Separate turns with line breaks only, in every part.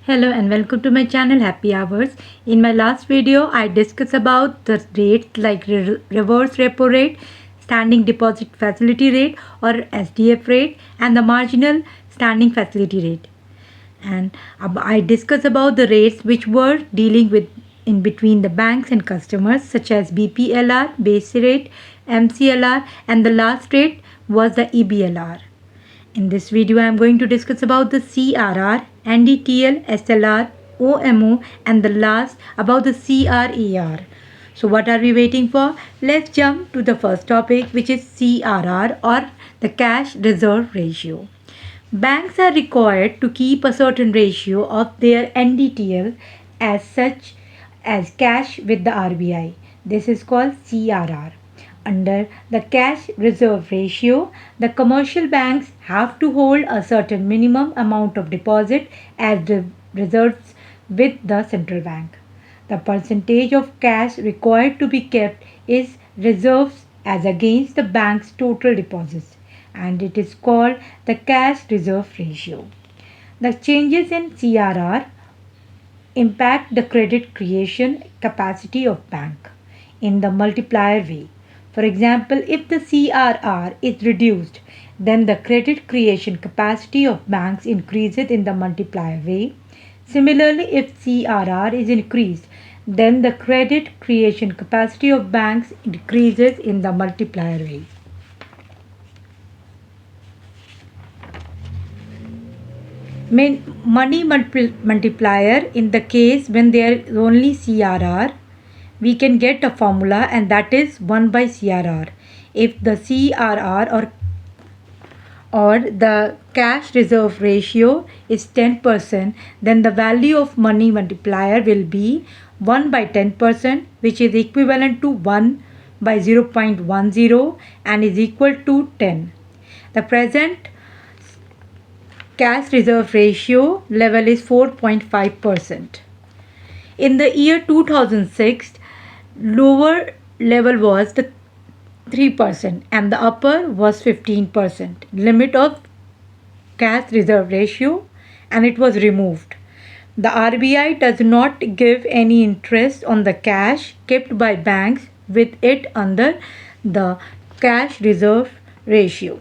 Hello and welcome to my channel Happy Hours. In my last video, I discussed about the rates like reverse repo rate, standing deposit facility rate or SDF rate, and the marginal standing facility rate. And I discussed about the rates which were dealing with in between the banks and customers, such as BPLR, base rate, MCLR, and the last rate was the EBLR. In this video, I am going to discuss about the CRR, NDTL, SLR, OMO, and the last about the CRAR. So what are we waiting for? Let's jump to the first topic, which is CRR or the cash reserve ratio. Banks are required to keep a certain ratio of their NDTL as such as cash with the RBI. This is called CRR. Under the cash reserve ratio, the commercial banks have to hold a certain minimum amount of deposit as reserves with the central bank. The percentage of cash required to be kept is reserves as against the bank's total deposits, and it is called the cash reserve ratio. The changes in CRR impact the credit creation capacity of bank in the multiplier way. For example, if the CRR is reduced, then the credit creation capacity of banks increases in the multiplier way. Similarly, if CRR is increased, then the credit creation capacity of banks decreases in the multiplier way. Money multiplier, in the case when there is only CRR, we can get a formula, and that is 1 by CRR. If the CRR or the cash reserve ratio is 10%, then the value of money multiplier will be 1 by 10%, which is equivalent to 1 by 0.10 and is equal to 10. The present cash reserve ratio level is 4.5%. In the year 2006, lower level was the 3% and the upper was 15% limit of cash reserve ratio, and it was removed. The RBI does not give any interest on the cash kept by banks with it under the cash reserve ratio.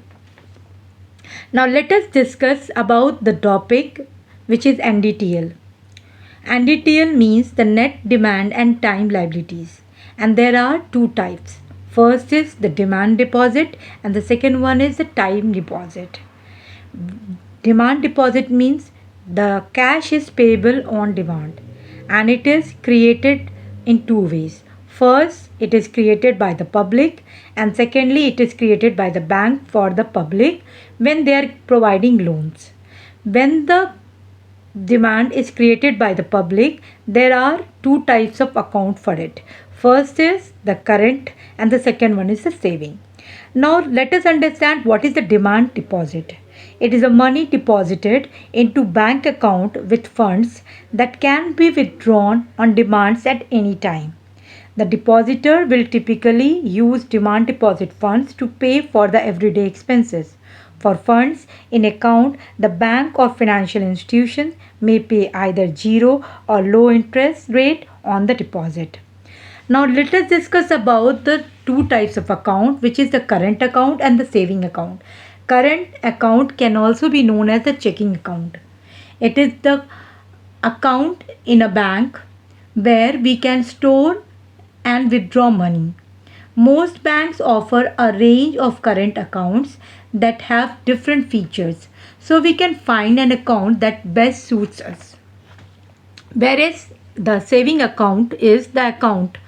Now let us discuss about the topic, which is NDTL. NDTL means the net demand and time liabilities, and there are two types. First is the demand deposit and the second one is the time deposit. Demand deposit means the cash is payable on demand, and it is created in two ways. First, it is created by the public, and secondly, it is created by the bank for the public when they are providing loans. When the demand is created by the public, there are two types of account for it. First is the current and the second one is the saving. Now let us understand what is the demand deposit. It is a money deposited into bank account with funds that can be withdrawn on demands at any time. The depositor will typically use demand deposit funds to pay for the everyday expenses. For funds in account, the bank or financial institution may pay either zero or low interest rate on the deposit. Now let us discuss about the two types of account, which is the current account and the saving account. Current account can also be known as the checking account. It is the account in a bank where we can store and withdraw money. Most banks offer a range of current accounts that have different features, so we can find an account that best suits us. Whereas the saving account is the account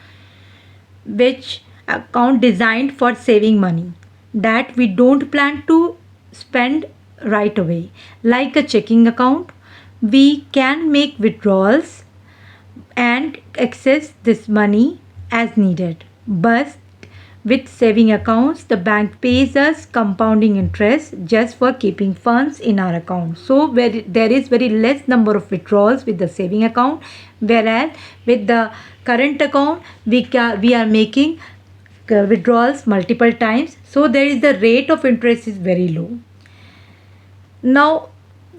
designed for saving money that we don't plan to spend right away. Like a checking account, we can make withdrawals and access this money as needed. But with saving accounts, the bank pays us compounding interest just for keeping funds in our account. So there is very less number of withdrawals with the saving account, whereas with the current account, we are making withdrawals multiple times. So there is the rate of interest is very low. Now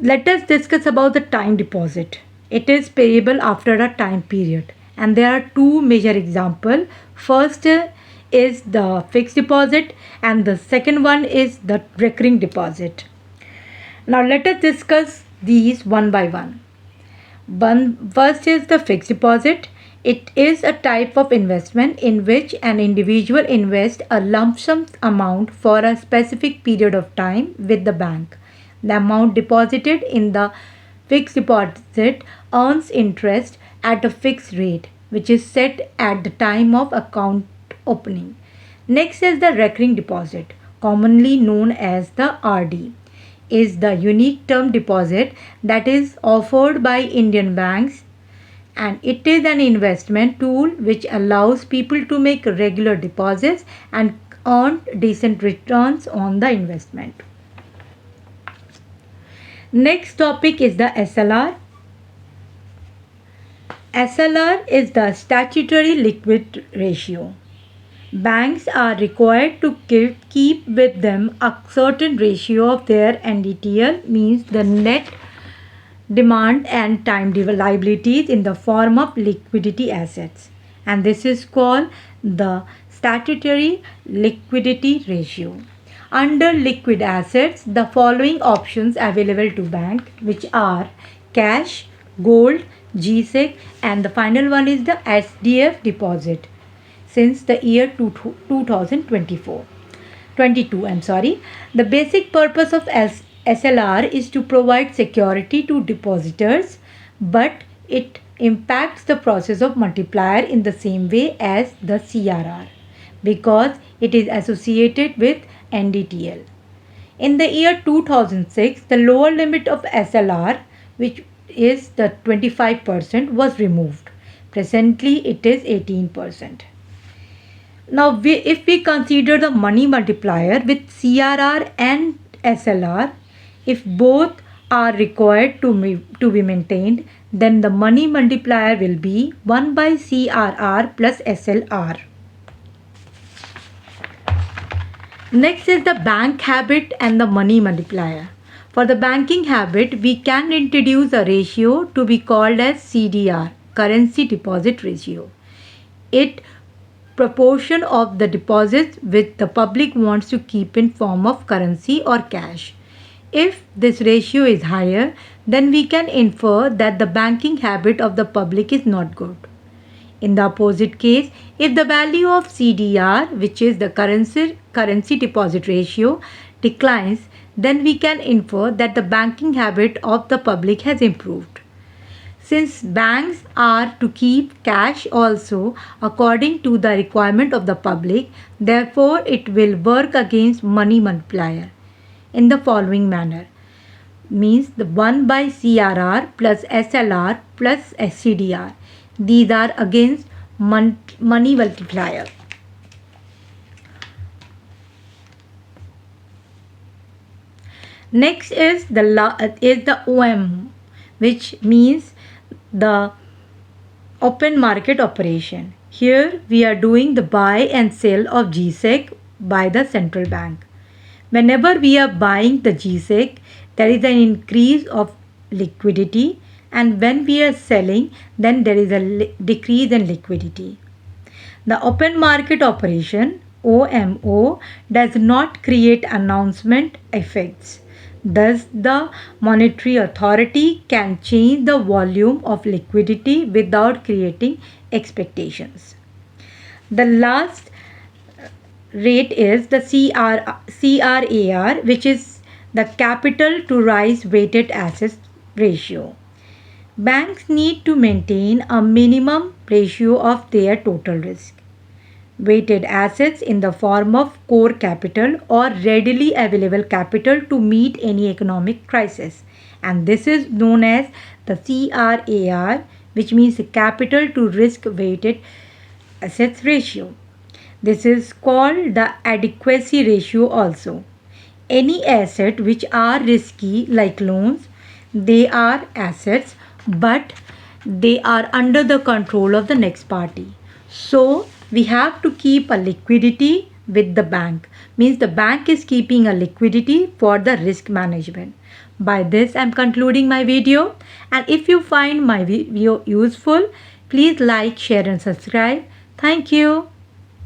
let us discuss about the time deposit. It is payable after a time period. And there are two major examples. First is the fixed deposit and the second one is the recurring deposit. Now let us discuss these one by one. First is the fixed deposit. It is a type of investment in which an individual invests a lump sum amount for a specific period of time with the bank. The amount deposited in the fixed deposit earns interest at a fixed rate, which is set at the time of account opening. Next is the recurring deposit, commonly known as the RD, is the unique term deposit that is offered by Indian banks, and it is an investment tool which allows people to make regular deposits and earn decent returns on the investment. Next topic is the SLR. SLR is the statutory liquid ratio. Banks are required to keep with them a certain ratio of their NDTL, means the net demand and time liabilities, in the form of liquidity assets, and this is called the statutory liquidity ratio. Under liquid assets, the following options available to bank, which are cash, gold, GSEC, and the final one is the SDF deposit since the year 2024. 22, I'm sorry. The basic purpose of SLR is to provide security to depositors, but it impacts the process of multiplier in the same way as the CRR because it is associated with NDTL. In the year 2006, the lower limit of SLR, which is the 25%, was removed. Presently, it is 18%. Now, if we consider the money multiplier with CRR and SLR, if both are required to be maintained, then the money multiplier will be 1 by CRR plus SLR. Next is the bank habit and the money multiplier. For the banking habit, we can introduce a ratio to be called as CDR, currency deposit ratio. It proportion of the deposits which the public wants to keep in form of currency or cash. If this ratio is higher, then we can infer that the banking habit of the public is not good. In the opposite case, if the value of CDR, which is the currency deposit ratio, declines, then we can infer that the banking habit of the public has improved. Since banks are to keep cash also according to the requirement of the public, therefore it will work against money multiplier in the following manner. Means the 1 by CRR plus SLR plus SCDR. These are against money multiplier. Next is the OM, which means the open market operation. Here we are doing the buy and sell of GSEC by the central bank. Whenever we are buying the GSEC, there is an increase of liquidity, and when we are selling, then there is a decrease in liquidity. The open market operation, OMO, does not create announcement effects. Thus, the monetary authority can change the volume of liquidity without creating expectations. The last rate is the CRAR, which is the capital to rise weighted assets ratio. Banks need to maintain a minimum ratio of their total risk weighted assets in the form of core capital or readily available capital to meet any economic crisis, and this is known as the CRAR, which means the capital to risk weighted assets ratio. This is called the adequacy ratio also. Any asset which are risky like loans, they are assets but they are under the control of the next party. So we have to keep a liquidity with the bank. Means the bank is keeping a liquidity for the risk management. By this, I'm concluding my video. And if you find my video useful, please like, share, and subscribe. Thank you.